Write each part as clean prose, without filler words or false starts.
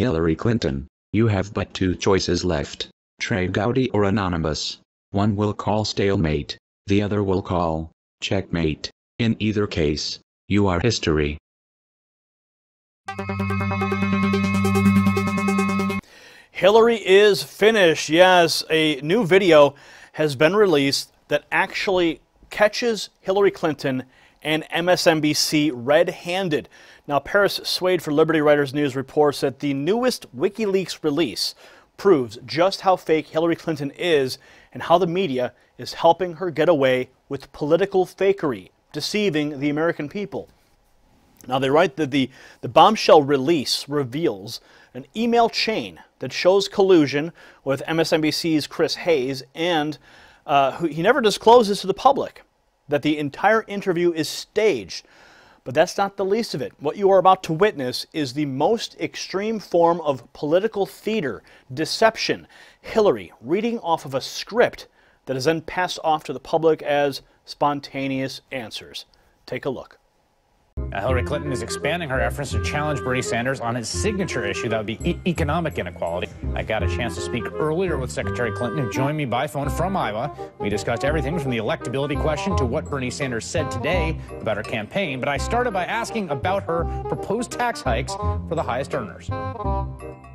Hillary Clinton. You have but two choices left, Trey Gowdy or Anonymous. One will call stalemate, the other will call checkmate. In either case, you are history. Hillary is finished. Yes, a new video has been released that actually catches Hillary Clinton and MSNBC red-handed. Now, Paris Swade for Liberty Writers News reports that the newest WikiLeaks release proves just how fake Hillary Clinton is and how the media is helping her get away with political fakery, deceiving the American people. Now, they write that the bombshell release reveals an email chain that shows collusion with MSNBC's Chris Hayes, and he never discloses to the public that the entire interview is staged. But that's not the least of it. What you are about to witness is the most extreme form of political theater, deception. Hillary reading off of a script that is then passed off to the public as spontaneous answers. Take a look. Hillary Clinton is expanding her efforts to challenge Bernie Sanders on his signature issue, that would be economic inequality. I got a chance to speak earlier with Secretary Clinton, who joined me by phone from Iowa. We discussed everything from the electability question to what Bernie Sanders said today about her campaign. But I started by asking about her proposed tax hikes for the highest earners.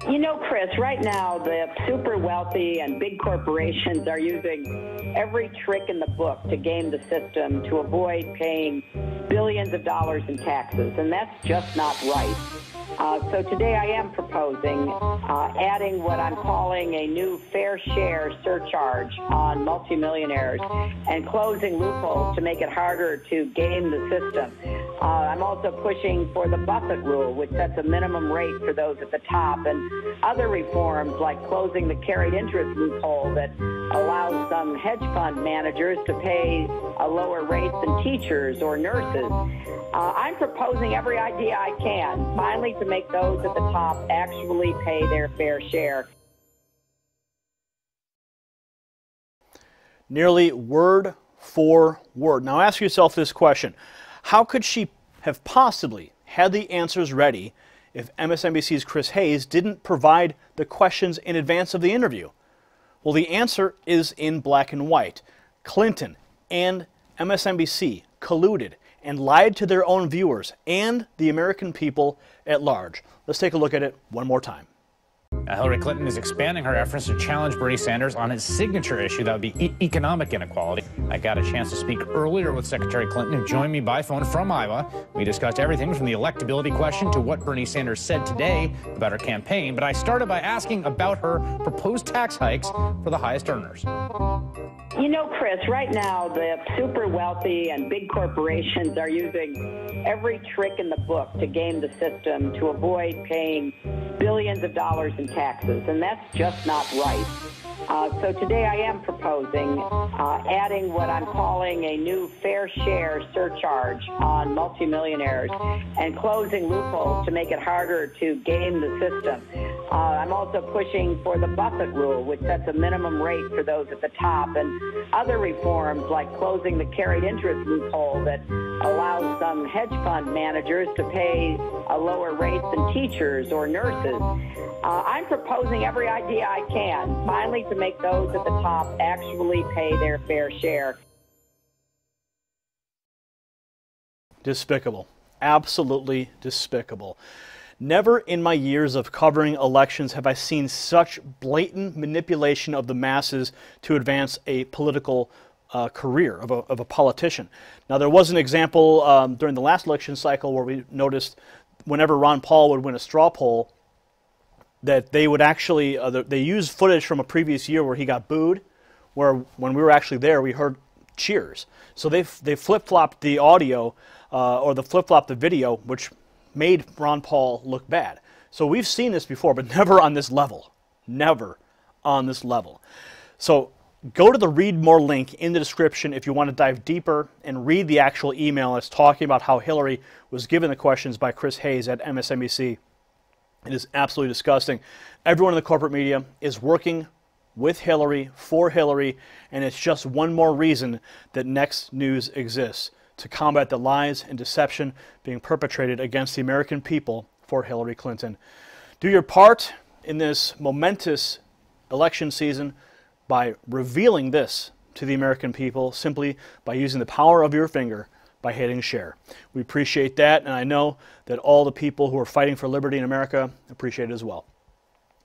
You know, Chris, right now the super wealthy and big corporations are using every trick in the book to game the system to avoid paying billions of dollars in taxes, and that's just not right. So today I am proposing adding what I'm calling a new fair share surcharge on multimillionaires and closing loopholes to make it harder to game the system. I'm also pushing for the Buffett rule, which sets a minimum rate for those at the top, and other reforms like closing the carried interest loophole that allows some hedge fund managers to pay a lower rate than teachers or nurses. I'm proposing every idea I can, finally, to make those at the top actually pay their fair share. Nearly word for word. Now ask yourself this question. How could she have possibly had the answers ready if MSNBC's Chris Hayes didn't provide the questions in advance of the interview? Well, the answer is in black and white. Clinton and MSNBC colluded and lied to their own viewers and the American people at large. Let's take a look at it one more time. Hillary Clinton is expanding her efforts to challenge Bernie Sanders on his signature issue, that would be economic inequality. I got a chance to speak earlier with Secretary Clinton, who joined me by phone from Iowa. We discussed everything from the electability question to what Bernie Sanders said today about her campaign. But I started by asking about her proposed tax hikes for the highest earners. You know, Chris, right now the super wealthy and big corporations are using every trick in the book to game the system to avoid paying billions of dollars in taxes, and that's just not right. So today I am proposing adding what I'm calling a new fair share surcharge on multimillionaires and closing loopholes to make it harder to game the system. I'm also pushing for the Buffett rule, which sets a minimum rate for those at the top, and other reforms like closing the carried interest loophole that allows some hedge fund managers to pay a lower rate than teachers or nurses. I'm proposing every idea I can, finally, to make those at the top actually pay their fair share. Despicable. Absolutely despicable. Never in my years of covering elections have I seen such blatant manipulation of the masses to advance a political career of a politician. Now, there was an example during the last election cycle where we noticed whenever Ron Paul would win a straw poll, that they would actually, they used footage from a previous year where he got booed, where when we were actually there, we heard cheers. So they flip-flopped the audio, or the flip-flopped the video, which made Ron Paul look bad. So we've seen this before, but never on this level. Never on this level. So go to the Read More link in the description if you want to dive deeper and read the actual email that's talking about how Hillary was given the questions by Chris Hayes at MSNBC. It is absolutely disgusting. Everyone in the corporate media is working with Hillary, for Hillary, and it's just one more reason that Next News exists, to combat the lies and deception being perpetrated against the American people for Hillary Clinton. Do your part in this momentous election season by revealing this to the American people simply by using the power of your finger by hitting share. We appreciate that, and I know that all the people who are fighting for liberty in America appreciate it as well.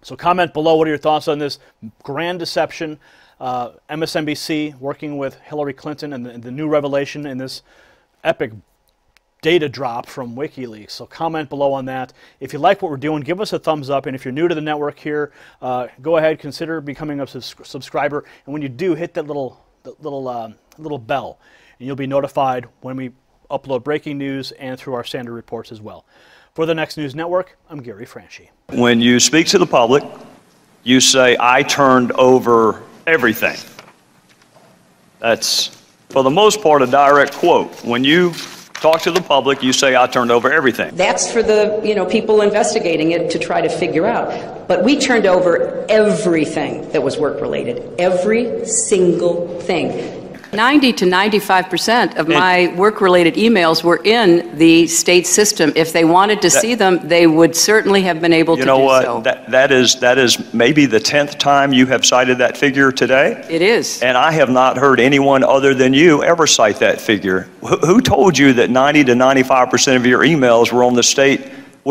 So comment below, what are your thoughts on this grand deception, MSNBC working with Hillary Clinton, and the new revelation in this epic data drop from WikiLeaks. So comment below on that. If you like what we're doing, give us a thumbs up, and if you're new to the network here, go ahead, consider becoming a subscriber, and when you do, hit that little bell, and you'll be notified when we upload breaking news and through our standard reports as well. For the Next News Network, I'm Gary Franchi. When you speak to the public, you say, I turned over everything. That's, for the most part, a direct quote. When you talk to the public, you say, I turned over everything. That's for the, people investigating it to try to figure out. But we turned over everything that was work-related. Every single thing. 90 to 95% of my work-related emails were in the state system. If they wanted to see them, they would certainly have been able to do so. You know what? That is maybe the 10th time you have cited that figure today. It is. And I have not heard anyone other than you ever cite that figure. Who told you that 90 to 95% of your emails were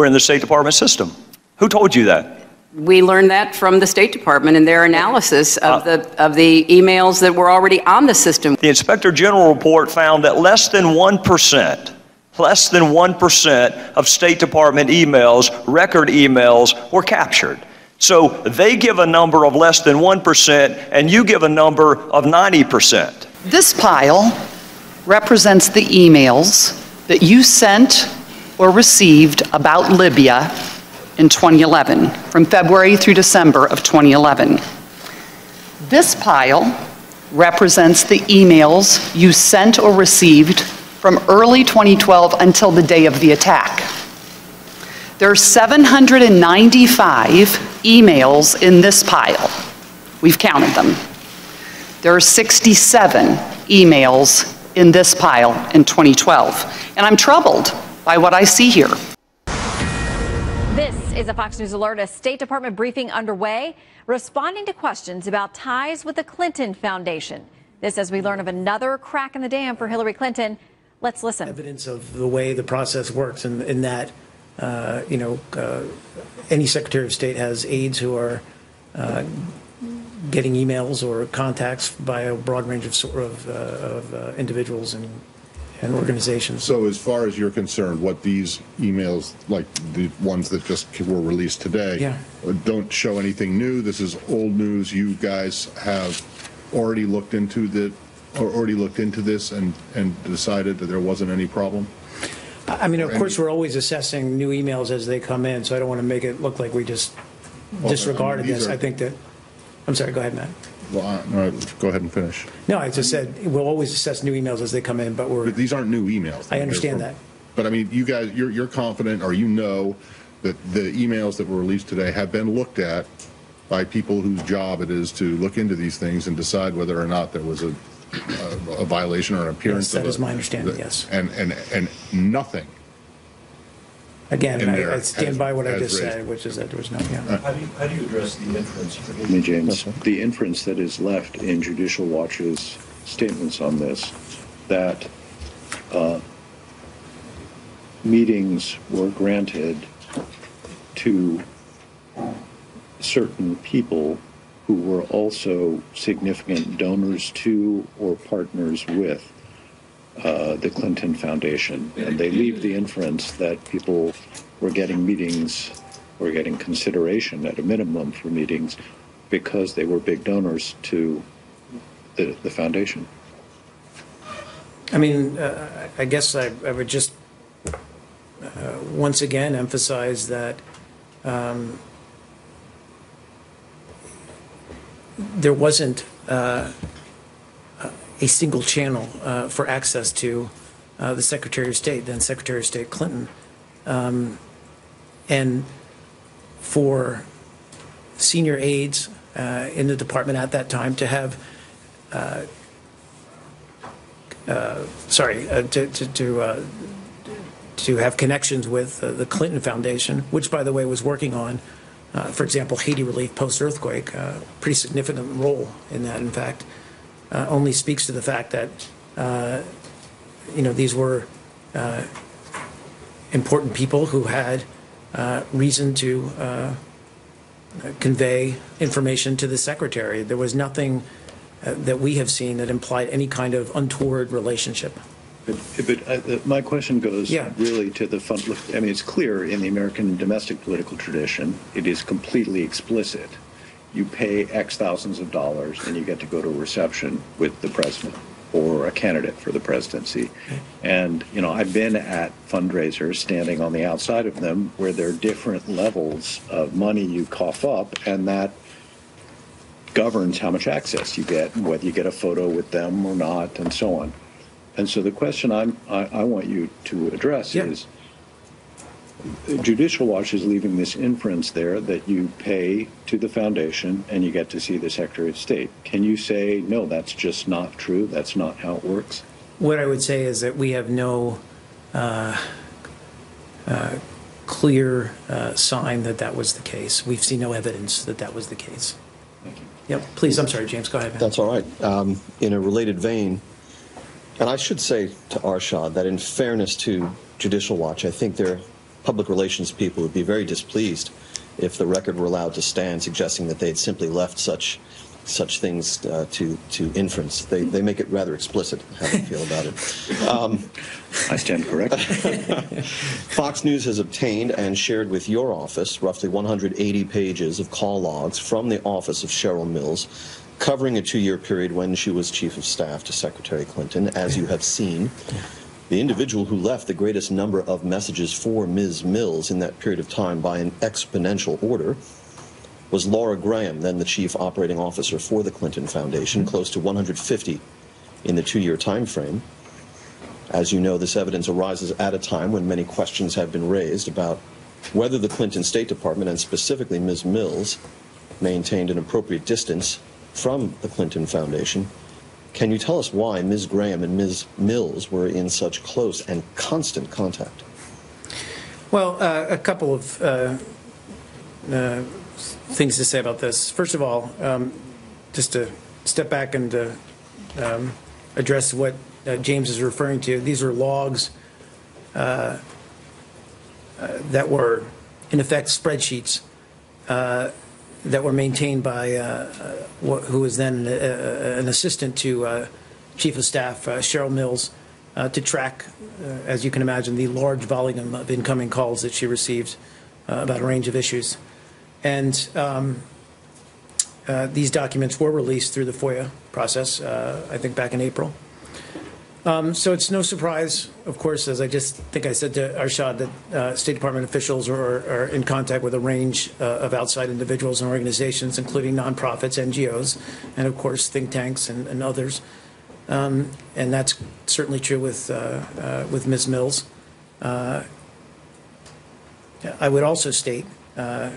in the State Department system? Who told you that? We learned that from the State Department in their analysis of the emails that were already on the system. The Inspector General report found that less than 1% of State Department emails, record emails, were captured. So they give a number of less than 1%, and you give a number of 90%. This pile represents the emails that you sent or received about Libya in 2011, from February through December of 2011. This pile represents the emails you sent or received from early 2012 until the day of the attack. There are 795 emails in this pile. We've counted them. There are 67 emails in this pile in 2012. And I'm troubled by what I see here. This is a Fox News Alert. A State Department briefing underway, responding to questions about ties with the Clinton Foundation. This as we learn of another crack in the dam for Hillary Clinton. Let's listen. Evidence of the way the process works, and in that, any Secretary of State has aides who are getting emails or contacts by a broad range of individuals and organizations. So as far as you're concerned, what these emails, like the ones that just were released today, don't show anything new? This is old news. You guys have already looked into this and decided that there wasn't any problem? I mean, of course, we're always assessing new emails as they come in, so I don't want to make it look like we just disregarded this. I think that, I'm sorry, go ahead, Matt. Well, go ahead and finish. No, I just said we'll always assess new emails as they come in, but these aren't new emails. I understand that. But I mean, you guys, you're confident, or you know that the emails that were released today have been looked at by people whose job it is to look into these things and decide whether or not there was a violation or an appearance. Yes, that is my understanding. Yes. And nothing. Again, I stand by what I just said, which is that there was no. Yeah. How do you address the inference? James, the inference that is left in Judicial Watch's statements on this, that meetings were granted to certain people who were also significant donors to or partners with the Clinton Foundation, and they leave the inference that people were getting meetings or getting consideration at a minimum for meetings because they were big donors to the foundation. I mean, I guess I would just once again emphasize that there wasn't a single channel for access to the Secretary of State, then Secretary of State Clinton. And for senior aides in the department at that time to have, to have connections with the Clinton Foundation, which, by the way, was working on for example, Haiti relief post-earthquake, pretty significant role in that, in fact, only speaks to the fact that, these were important people who had reason to convey information to the secretary. There was nothing that we have seen that implied any kind of untoward relationship. But my question goes really to the fund. I mean, it's clear in the American domestic political tradition, it is completely explicit. You pay X thousands of dollars and you get to go to a reception with the president or a candidate for the presidency. And, I've been at fundraisers standing on the outside of them where there are different levels of money you cough up, and that governs how much access you get and whether you get a photo with them or not and so on. And so the question I want you to address is, Judicial Watch is leaving this inference there that you pay to the foundation and you get to see the Secretary of State. Can you say, no, that's just not true, that's not how it works? What I would say is that we have no clear sign that that was the case. We've seen no evidence that that was the case. Thank you. Yep, please, I'm sorry, James, go ahead, man. That's all right. In a related vein, and I should say to Arshad that in fairness to Judicial Watch, I think their public relations people would be very displeased if the record were allowed to stand, suggesting that they had simply left such things to inference. They make it rather explicit how they feel about it. I stand corrected. Fox News has obtained and shared with your office roughly 180 pages of call logs from the office of Cheryl Mills, covering a 2-year period when she was Chief of Staff to Secretary Clinton. As you have seen, the individual who left the greatest number of messages for Ms. Mills in that period of time by an exponential order was Laura Graham, then the Chief Operating Officer for the Clinton Foundation, close to 150 in the 2-year time frame. As you know, this evidence arises at a time when many questions have been raised about whether the Clinton State Department, and specifically Ms. Mills, maintained an appropriate distance from the Clinton Foundation. Can you tell us why Ms. Graham and Ms. Mills were in such close and constant contact? Well, a couple of things to say about this. First of all, just to step back and address what James is referring to, these are logs that were, in effect, spreadsheets that were maintained by who was then an assistant to Chief of Staff Cheryl Mills to track, as you can imagine, the large volume of incoming calls that she received about a range of issues. And these documents were released through the FOIA process, I think back in April. So it's no surprise, of course, as I just think I said to Arshad, that State Department officials are in contact with a range of outside individuals and organizations, including nonprofits, NGOs, and of course think tanks and others. And that's certainly true with Ms. Mills. I would also state, and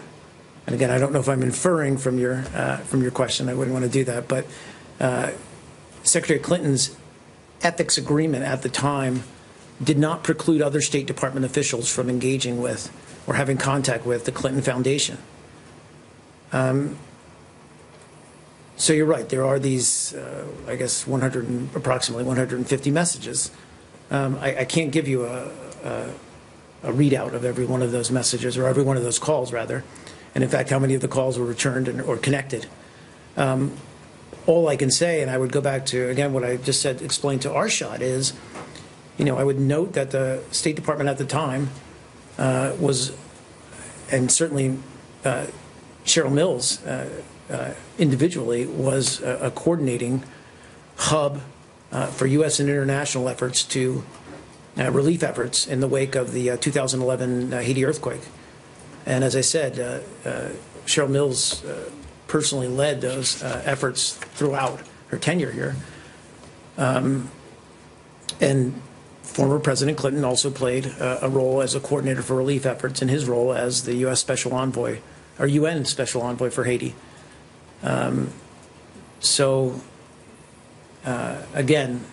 again, I don't know if I'm inferring from your question. I wouldn't want to do that, but Secretary Clinton's ethics agreement at the time did not preclude other State Department officials from engaging with or having contact with the Clinton Foundation. So you're right. There are these, I guess, approximately 150 messages. I can't give you a readout of every one of those messages, or every one of those calls, rather, and in fact, how many of the calls were returned or connected. All I can say, and I would go back to, again, what I just said, explained to Arshad, is, I would note that the State Department at the time was, and certainly Cheryl Mills individually, was a coordinating hub for U.S. and international efforts to relief efforts in the wake of the 2011 Haiti earthquake. And as I said, Cheryl Mills personally led those efforts throughout her tenure here. And former President Clinton also played a role as a coordinator for relief efforts in his role as the U.S. Special Envoy, or UN Special Envoy for Haiti. Again,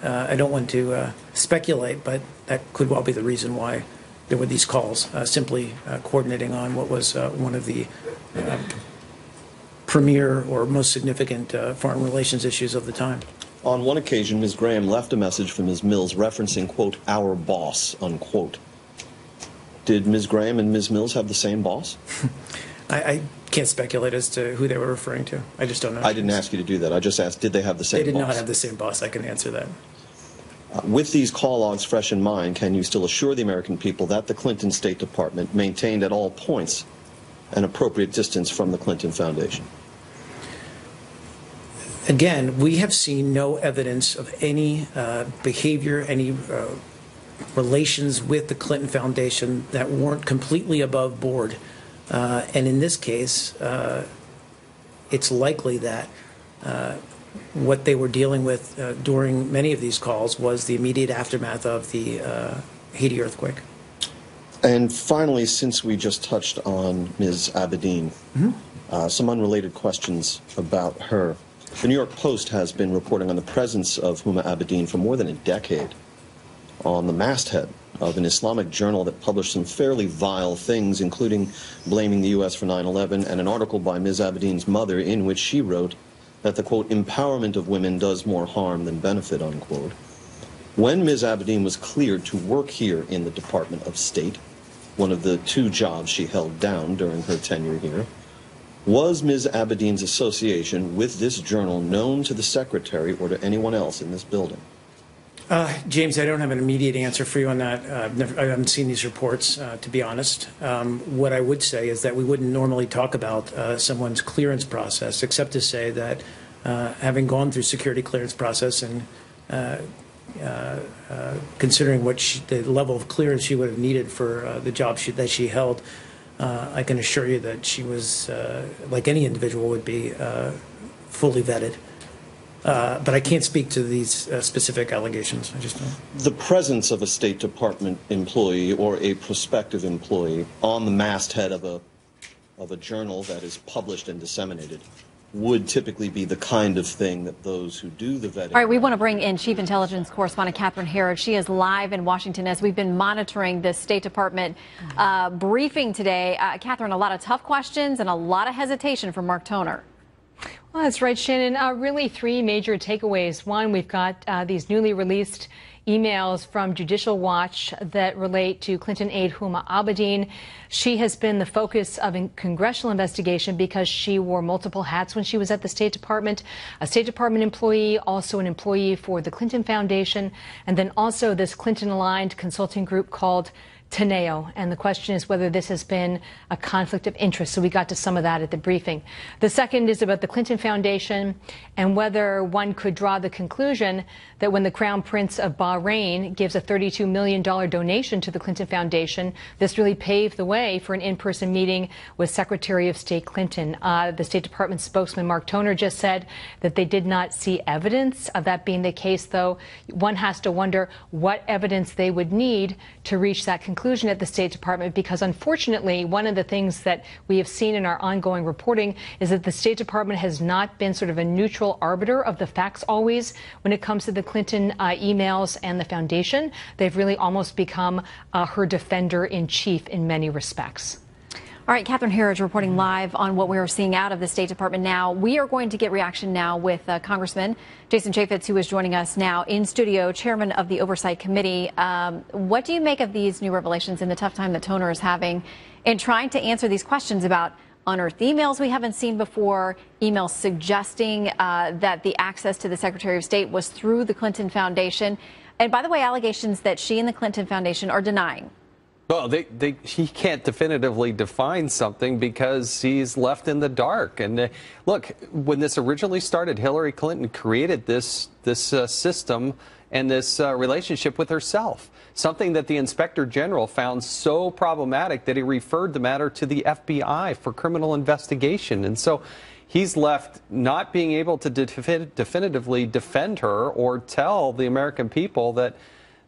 I don't want to speculate, but that could well be the reason why there were these calls, simply coordinating on what was one of the premier or most significant foreign relations issues of the time. On one occasion, Ms. Graham left a message from Ms. Mills referencing, quote, our boss, unquote. Did Ms. Graham and Ms. Mills have the same boss? I can't speculate as to who they were referring to. I just don't know. I didn't ask you to do that. I just asked, did they have the same boss? They did not have the same boss. I can answer that. With these call logs fresh in mind, can you still assure the American people that the Clinton State Department maintained at all points an appropriate distance from the Clinton Foundation? Again, we have seen no evidence of any behavior, any relations with the Clinton Foundation that weren't completely above board. And in this case, it's likely that what they were dealing with during many of these calls was the immediate aftermath of the Haiti earthquake. And finally, since we just touched on Ms. Abedin, some unrelated questions about her. The New York Post has been reporting on the presence of Huma Abedin for more than a decade on the masthead of an Islamic journal that published some fairly vile things, including blaming the U.S. for 9/11, and an article by Ms. Abedin's mother in which she wrote that the, quote, empowerment of women does more harm than benefit, unquote. When Ms. Abedin was cleared to work here in the Department of State, one of the 2 jobs she held down during her tenure here, was Ms. Abedin's association with this journal known to the secretary or to anyone else in this building? James, I don't have an immediate answer for you on that. I haven't seen these reports, to be honest. What I would say is that we wouldn't normally talk about someone's clearance process, except to say that having gone through security clearance process and considering what the level of clearance she would have needed for the job that she held, I can assure you that she was, like any individual would be, fully vetted. But I can't speak to these specific allegations. I just don't. The presence of a State Department employee or a prospective employee on the masthead of a journal that is published and disseminated would typically be the kind of thing that those who do the vetting. All right, we want to bring in Chief Intelligence Correspondent Catherine Herridge. She is live in Washington as we've been monitoring the State Department briefing today. Catherine, a lot of tough questions and a lot of hesitation from Mark Toner. Well, that's right, Shannon. Really 3 major takeaways. One, we've got these newly released emails from Judicial Watch that relate to Clinton aide Huma Abedin. She has been the focus of a congressional investigation because she wore multiple hats when she was at the State Department, a State Department employee, also an employee for the Clinton Foundation, and then also this Clinton-aligned consulting group called Teneo. And the question is whether this has been a conflict of interest. So we got to some of that at the briefing. The second is about the Clinton Foundation and whether one could draw the conclusion that when the Crown Prince of Bahrain gives a $32 million donation to the Clinton Foundation, this really paved the way for an in-person meeting with Secretary of State Clinton. The State Department spokesman Mark Toner just said that they did not see evidence of that being the case, though one has to wonder what evidence they would need to reach that conclusion at the State Department, because unfortunately one of the things that we have seen in our ongoing reporting is that the State Department has not been sort of a neutral arbiter of the facts always when it comes to the Clinton emails and the foundation. They've really almost become her defender in chief in many respects. All right, Catherine Herridge reporting live on what we are seeing out of the State Department now. We are going to get reaction now with Congressman Jason Chaffetz, who is joining us now in studio, chairman of the Oversight Committee. What do you make of these new revelations in the tough time that Toner is having in trying to answer these questions about unearthed emails we haven't seen before, emails suggesting that the access to the Secretary of State was through the Clinton Foundation, and by the way, allegations that she and the Clinton Foundation are denying? Well, he can't definitively define something because he's left in the dark. And look, when this originally started, Hillary Clinton created this system and this relationship with herself, something that the Inspector General found so problematic that he referred the matter to the FBI for criminal investigation. And so he's left not being able to definitively defend her or tell the American people that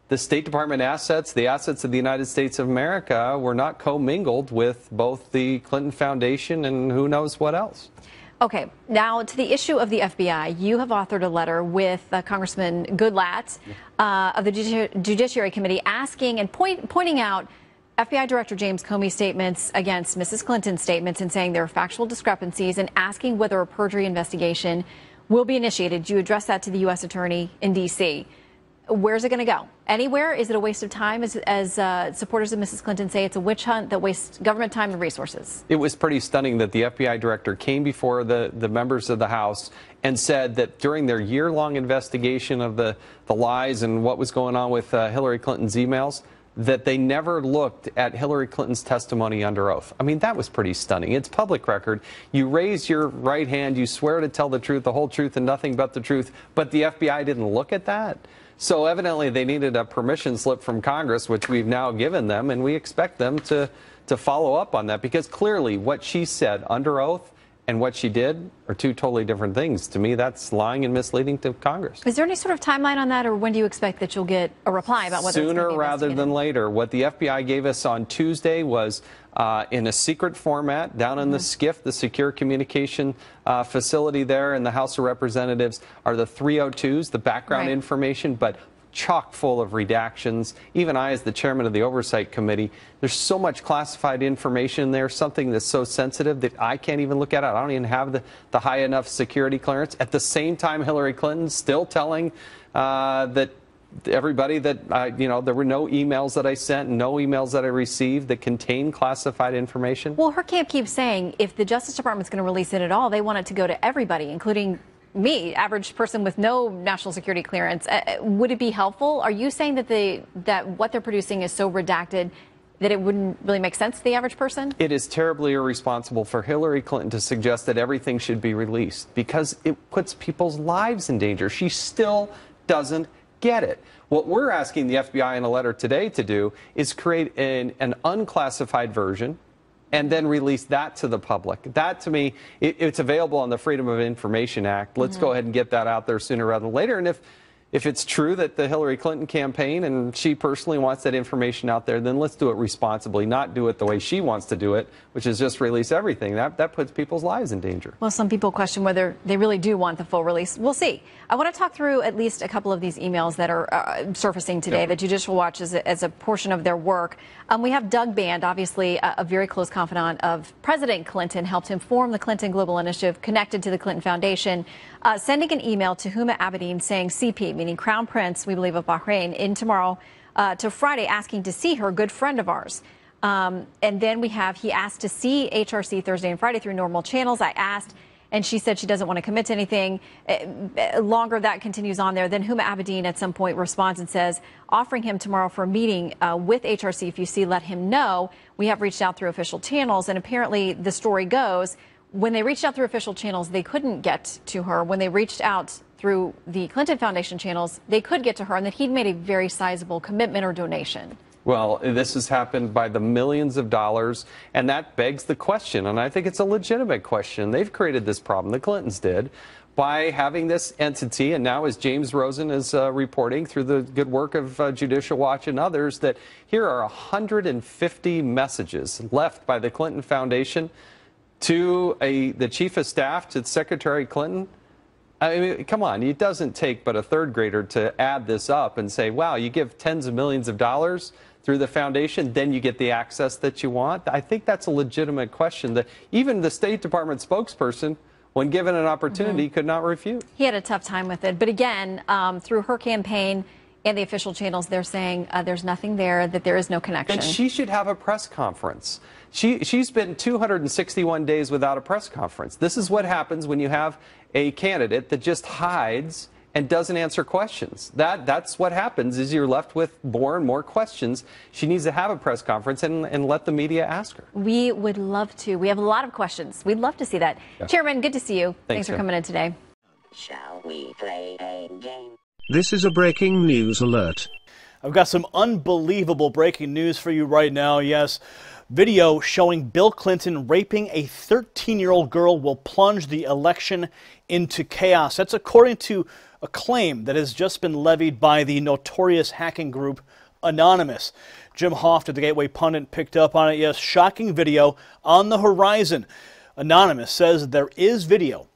the State Department assets, the assets of the United States of America, were not commingled with both the Clinton Foundation and who knows what else. Okay, now to the issue of the FBI. You have authored a letter with Congressman Goodlatte of the Judiciary Committee asking and pointing out FBI Director James Comey's statements against Mrs. Clinton's statements and saying there are factual discrepancies and asking whether a perjury investigation will be initiated. You address that to the U.S. Attorney in D.C. Where's it going to go? Anywhere? Is it a waste of time? As supporters of Mrs. Clinton say, it's a witch hunt that wastes government time and resources. It was pretty stunning that the FBI director came before the members of the House and said that during their year-long investigation of the lies and what was going on with Hillary Clinton's emails, that they never looked at Hillary Clinton's testimony under oath. I mean, that was pretty stunning. It's public record. You raise your right hand, you swear to tell the truth, the whole truth, and nothing but the truth, but the FBI didn't look at that. So evidently they needed a permission slip from Congress, which we've now given them, and we expect them to follow up on that, because clearly what she said under oath and what she did are two totally different things. To me, that's lying and misleading to Congress. Is there any sort of timeline on that, or when do you expect that you'll get a reply about whether Sooner rather than later. What the FBI gave us on Tuesday was in a secret format down in the SCIF, the Secure Communication Facility there in the House of Representatives, are the 302s, the background information, but chock full of redactions. Even I, as the chairman of the Oversight Committee, there's so much classified information there, something that's so sensitive that I can't even look at it. I don't even have the high enough security clearance. At the same time, Hillary Clinton's still telling that everybody that, you know, there were no emails that I sent, no emails that I received that contained classified information. Well, her camp keeps saying if the Justice Department's going to release it at all, they want it to go to everybody, including me, average person with no national security clearance. Would it be helpful? Are you saying that what they're producing is so redacted that it wouldn't really make sense to the average person? It is terribly irresponsible for Hillary Clinton to suggest that everything should be released, because it puts people's lives in danger. She still doesn't get it. What we're asking the FBI in a letter today to do is create an unclassified version and then release that to the public. That, to me, it's available on the Freedom of Information Act. Let's go ahead and get that out there sooner rather than later. And if it's true that the Hillary Clinton campaign and she personally wants that information out there, then let's do it responsibly, not do it the way she wants to do it, which is just release everything. That puts people's lives in danger. Well, some people question whether they really do want the full release. We'll see. I want to talk through at least a couple of these emails that are surfacing today that Judicial Watch as a portion of their work. We have Doug Band, obviously a very close confidant of President Clinton, helped him form the Clinton Global Initiative connected to the Clinton Foundation, sending an email to Huma Abedin saying CP, meaning Crown Prince, we believe, of Bahrain, in tomorrow to Friday, asking to see her, good friend of ours. And then he asked to see HRC Thursday and Friday through normal channels. I asked, and she said she doesn't want to commit to anything. Longer that continues on there. Then Huma Abedin at some point responds and says, offering him tomorrow for a meeting with HRC. If you see, let him know. We have reached out through official channels. And apparently the story goes, when they reached out through official channels, they couldn't get to her. When they reached out through the Clinton Foundation channels, they could get to her, and that he'd made a very sizable commitment or donation. Well, this has happened by the millions of dollars, and that begs the question, and I think it's a legitimate question. They've created this problem, the Clintons did, by having this entity, and now as James Rosen is reporting through the good work of Judicial Watch and others, that here are 150 messages left by the Clinton Foundation to the chief of staff, to Secretary Clinton. I mean, come on, it doesn't take but a third grader to add this up and say, wow, you give tens of millions of dollars through the foundation, then you get the access that you want. I think that's a legitimate question that even the State Department spokesperson, when given an opportunity, could not refute. He had a tough time with it. But again, through her campaign and the official channels, they're saying there's nothing there, that there is no connection. And she should have a press conference. She's been 261 days without a press conference. This is what happens when you have a candidate that just hides and doesn't answer questions. That's what happens, is you're left with more and more questions. She needs to have a press conference and let the media ask her. We would love to. We have a lot of questions. We'd love to see that. Yeah. Chairman, good to see you. Thanks for coming in today. Shall we play a game? This is a breaking news alert. I've got some unbelievable breaking news for you right now. Yes, video showing Bill Clinton raping a 13-year-old girl will plunge the election into chaos. That's according to a claim that has just been levied by the notorious hacking group Anonymous. Jim Hoft of the Gateway Pundit picked up on it. Yes, shocking video on the horizon. Anonymous says there is video.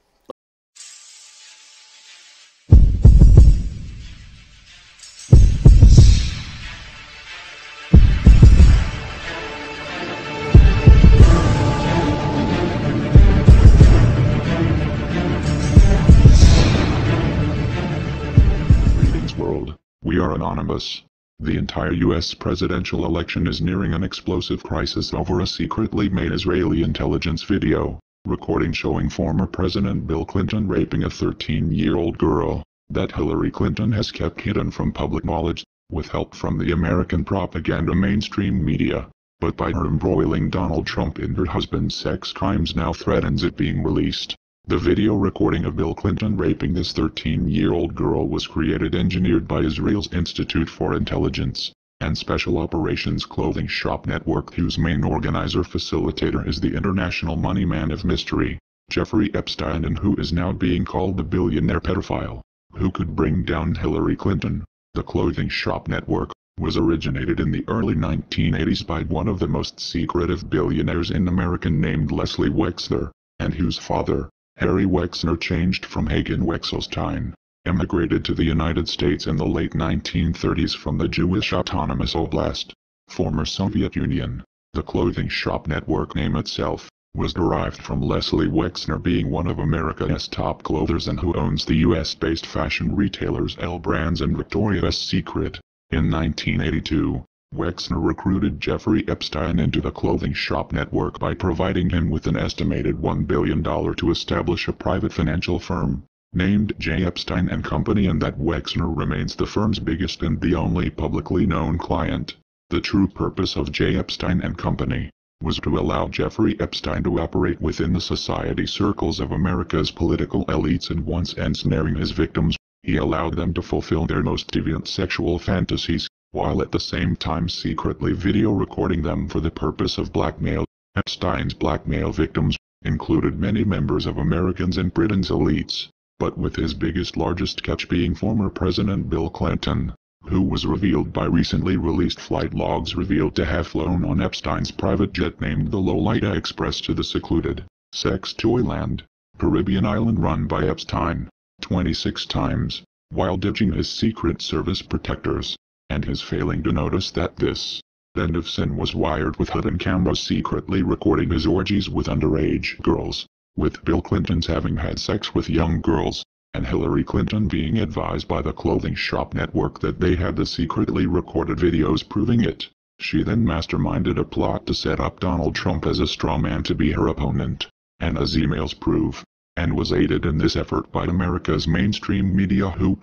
We are anonymous. The entire U.S. presidential election is nearing an explosive crisis over a secretly made Israeli intelligence video recording showing former President Bill Clinton raping a 13-year-old girl that Hillary Clinton has kept hidden from public knowledge, with help from the American propaganda mainstream media. But by her embroiling Donald Trump in her husband's sex crimes now threatens it being released. The video recording of Bill Clinton raping this 13-year-old girl was engineered by Israel's Institute for Intelligence and Special Operations clothing shop network, whose main organizer-facilitator is the international money man of mystery, Jeffrey Epstein, and who is now being called the billionaire pedophile who could bring down Hillary Clinton. The clothing shop network was originated in the early 1980s by one of the most secretive billionaires in America named Leslie Wexner, and whose father, Harry Wexner, changed from Hagen Wexelstein, emigrated to the United States in the late 1930s from the Jewish Autonomous Oblast, former Soviet Union. The clothing shop network name itself was derived from Leslie Wexner being one of America's top clothers and who owns the US-based fashion retailers L Brands and Victoria's Secret. In 1982, Wexner recruited Jeffrey Epstein into the clothing shop network by providing him with an estimated $1 billion to establish a private financial firm named J. Epstein & Company, and that Wexner remains the firm's biggest and the only publicly known client. The true purpose of J. Epstein & Company was to allow Jeffrey Epstein to operate within the society circles of America's political elites, and once ensnaring his victims, he allowed them to fulfill their most deviant sexual fantasies, while at the same time secretly video recording them for the purpose of blackmail. Epstein's blackmail victims included many members of Americans and Britain's elites, but with his largest catch being former President Bill Clinton, who was revealed by recently released flight logs revealed to have flown on Epstein's private jet named the Lolita Express to the secluded sex toyland Caribbean island run by Epstein 26 times, while ditching his Secret Service protectors, and his failing to notice that this band of sin was wired with hidden cameras secretly recording his orgies with underage girls, with Bill Clinton's having had sex with young girls, and Hillary Clinton being advised by the clothing shop network that they had the secretly recorded videos proving it. She then masterminded a plot to set up Donald Trump as a straw man to be her opponent, and as emails prove, and was aided in this effort by America's mainstream media, who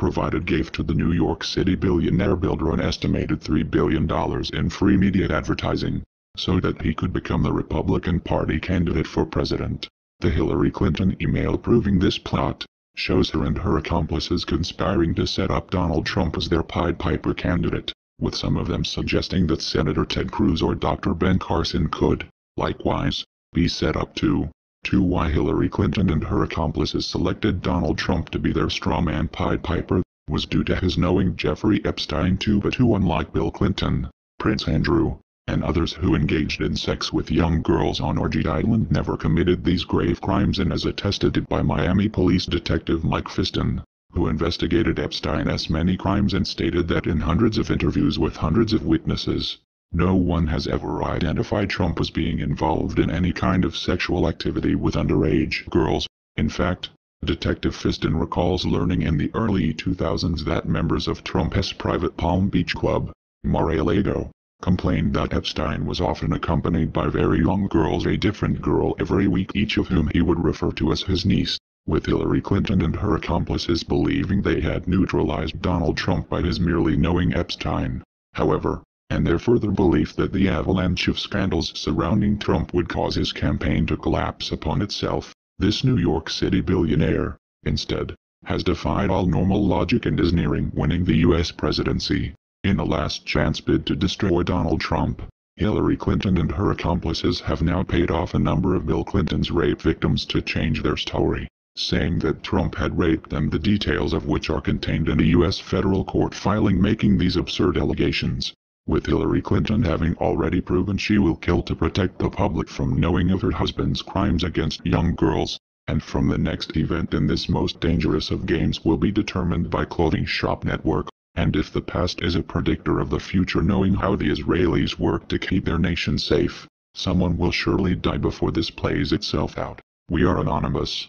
gave to the New York City billionaire builder an estimated $3 billion in free media advertising, so that he could become the Republican Party candidate for president. The Hillary Clinton email proving this plot shows her and her accomplices conspiring to set up Donald Trump as their Pied Piper candidate, with some of them suggesting that Senator Ted Cruz or Dr. Ben Carson could, likewise, be set up too. Why Hillary Clinton and her accomplices selected Donald Trump to be their strawman Pied Piper was due to his knowing Jeffrey Epstein too, but who, unlike Bill Clinton, Prince Andrew, and others who engaged in sex with young girls on Orgy Island, never committed these grave crimes, and as attested by Miami police detective Mike Fiston, who investigated Epstein's many crimes and stated that in hundreds of interviews with hundreds of witnesses, no one has ever identified Trump as being involved in any kind of sexual activity with underage girls. In fact, Detective Fiston recalls learning in the early 2000s that members of Trump's private Palm Beach club, Mar-a-Lago, complained that Epstein was often accompanied by very young girls, a different girl every week, each of whom he would refer to as his niece, with Hillary Clinton and her accomplices believing they had neutralized Donald Trump by his merely knowing Epstein. However, and their further belief that the avalanche of scandals surrounding Trump would cause his campaign to collapse upon itself, this New York City billionaire, instead, has defied all normal logic and is nearing winning the U.S. presidency. In a last-chance bid to destroy Donald Trump, Hillary Clinton and her accomplices have now paid off a number of Bill Clinton's rape victims to change their story, saying that Trump had raped them, the details of which are contained in a U.S. federal court filing making these absurd allegations, with Hillary Clinton having already proven she will kill to protect the public from knowing of her husband's crimes against young girls, and from the next event in this most dangerous of games will be determined by Clothing Shop Network. And if the past is a predictor of the future, knowing how the Israelis work to keep their nation safe, someone will surely die before this plays itself out. We are anonymous.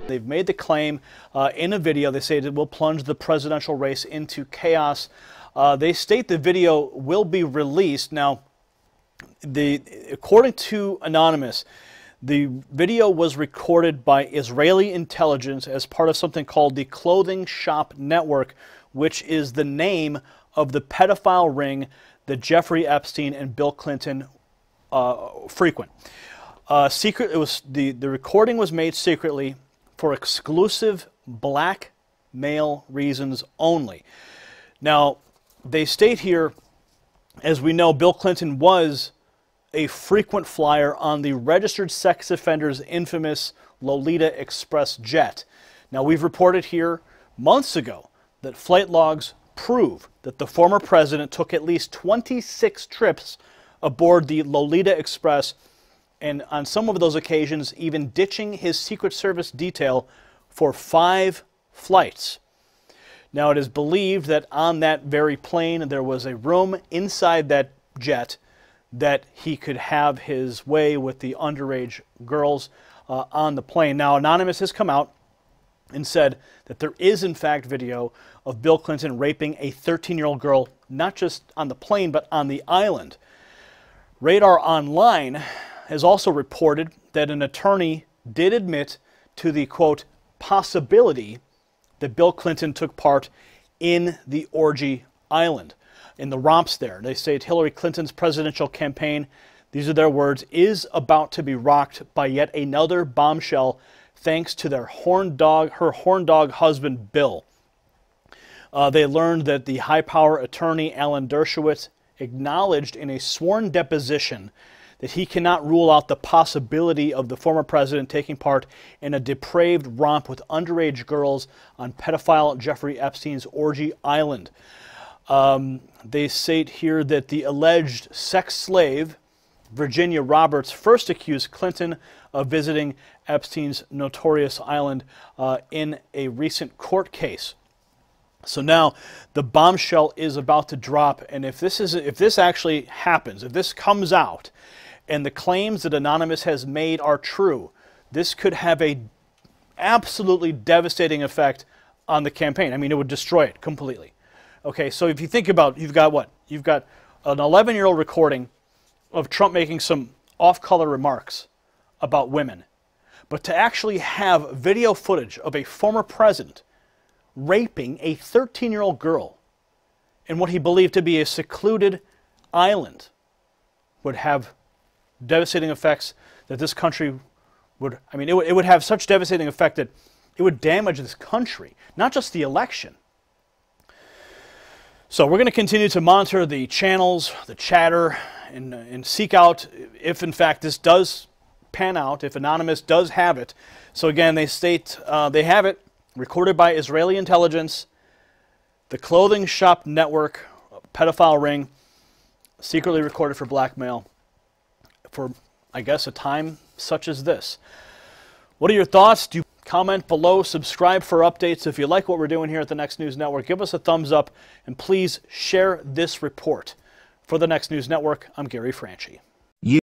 They've made the claim in a video. They say it will plunge the presidential race into chaos. They state the video will be released. Now, according to Anonymous, the video was recorded by Israeli intelligence as part of something called the Clothing Shop Network, which is the name of the pedophile ring that Jeffrey Epstein and Bill Clinton frequent. The recording was made secretly for exclusive blackmail reasons only. Now, they state here, as we know, Bill Clinton was a frequent flyer on the registered sex offender's infamous Lolita Express jet. Now, we've reported here months ago that flight logs prove that the former president took at least 26 trips aboard the Lolita Express, and on some of those occasions even ditching his Secret Service detail for 5 flights. Now, it is believed that on that very plane there was a room inside that jet that he could have his way with the underage girls on the plane. Now, Anonymous has come out and said that there is in fact video of Bill Clinton raping a 13-year-old girl, not just on the plane but on the island. Radar Online has also reported that an attorney did admit to the, quote, possibility that Bill Clinton took part in the orgy island, in the romps there. They say Hillary Clinton's presidential campaign, these are their words, is about to be rocked by yet another bombshell thanks to her horn dog husband, Bill. They learned that the high-power attorney, Alan Dershowitz, acknowledged in a sworn deposition that he cannot rule out the possibility of the former president taking part in a depraved romp with underage girls on pedophile Jeffrey Epstein's orgy island. They state here that the alleged sex slave, Virginia Roberts, first accused Clinton of visiting Epstein's notorious island in a recent court case. So now the bombshell is about to drop, and if this actually happens, if this comes out, and the claims that Anonymous has made are true, this could have a absolutely devastating effect on the campaign. I mean, it would destroy it completely. Okay, so if you think about, you've got what? You've got an 11-year-old recording of Trump making some off-color remarks about women. But to actually have video footage of a former president raping a 13-year-old girl in what he believed to be a secluded island would have devastating effects that this country would, I mean, it would have such devastating effect that it would damage this country, not just the election. So we're going to continue to monitor the channels, the chatter, and seek out if in fact this does pan out, if Anonymous does have it. So again, they state they have it recorded by Israeli intelligence, the Clothing Shop Network, pedophile ring, secretly recorded for blackmail for, I guess, a time such as this. What are your thoughts? Do you comment below, subscribe for updates. If you like what we're doing here at the Next News Network, give us a thumbs up, and please share this report. For the Next News Network, I'm Gary Franchi.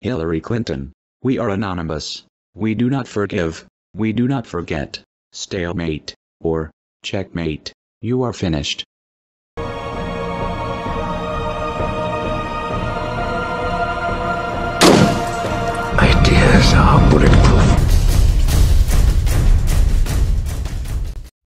Hillary Clinton, we are anonymous. We do not forgive. We do not forget. Stalemate, or checkmate. You are finished. Ideas are bullet